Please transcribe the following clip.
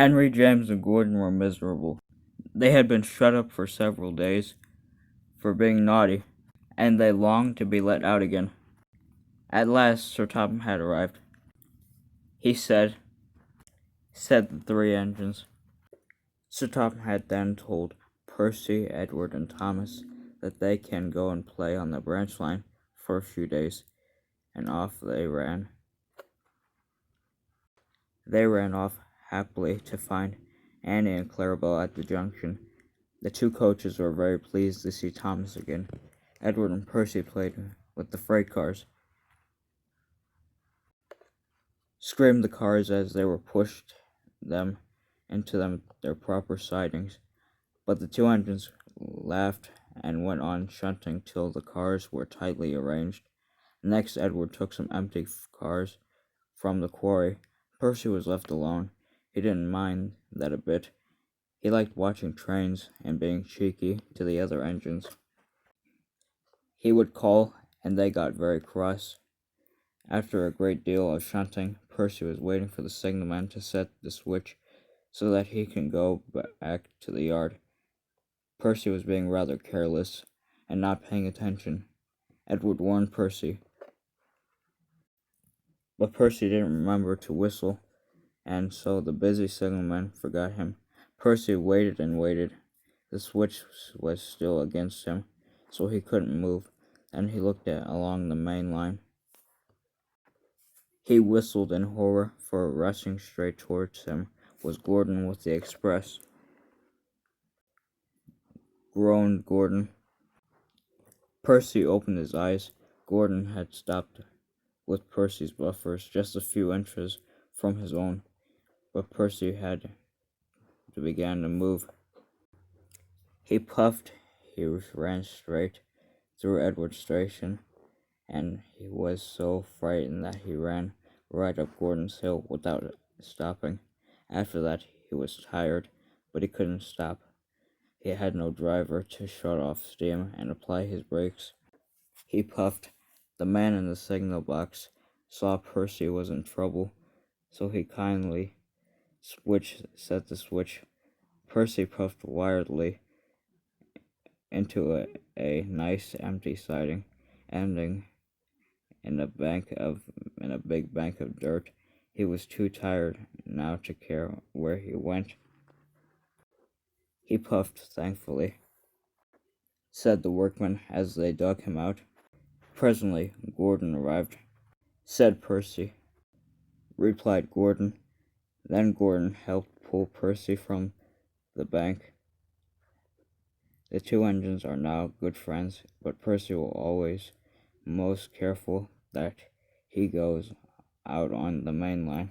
Henry, James, and Gordon were miserable. They had been shut up for several days for being naughty, and they longed to be let out again. At last Sir Topham had arrived. He said the three engines. Sir Topham had then told Percy, Edward, and Thomas that they can go and play on the branch line for a few days, and off they ran. They ran off happily to find Annie and Clarabelle at the junction. The two coaches were very pleased to see Thomas again. Edward and Percy played with the freight cars. Screamed the cars as they were pushed them into their proper sidings, but the two engines laughed and went on shunting till the cars were tightly arranged. Next, Edward took some empty cars from the quarry. Percy was left alone. He didn't mind that a bit. He liked watching trains and being cheeky to the other engines. He would call, and they got very cross. After a great deal of shunting, Percy was waiting for the signalman to set the switch so that he can go back to the yard. Percy was being rather careless and not paying attention. Edward warned Percy, but Percy didn't remember to whistle, and so the busy signalman forgot him. Percy waited and waited. The switch was still against him, so he couldn't move, and he looked along the main line. He whistled in horror, for rushing straight towards him was Gordon with the express. Groaned Gordon. Percy opened his eyes. Gordon had stopped with Percy's buffers just a few inches from his own, but Percy had to begin to move. He puffed. He ran straight through Edward Station, and he was so frightened that he ran right up Gordon's hill without stopping. After that, he was tired, but he couldn't stop. He had no driver to shut off steam and apply his brakes. He puffed. The man in the signal box saw Percy was in trouble, so he kindly set the switch. Percy puffed wildly into a nice empty siding, ending in a big bank of dirt. He was too tired now to care where he went. He puffed thankfully, said the workmen as they dug him out. Presently Gordon arrived. Said Percy, replied Gordon. Then Gordon helped pull Percy from the bank. The two engines are now good friends, but Percy will always most careful that he goes out on the main line.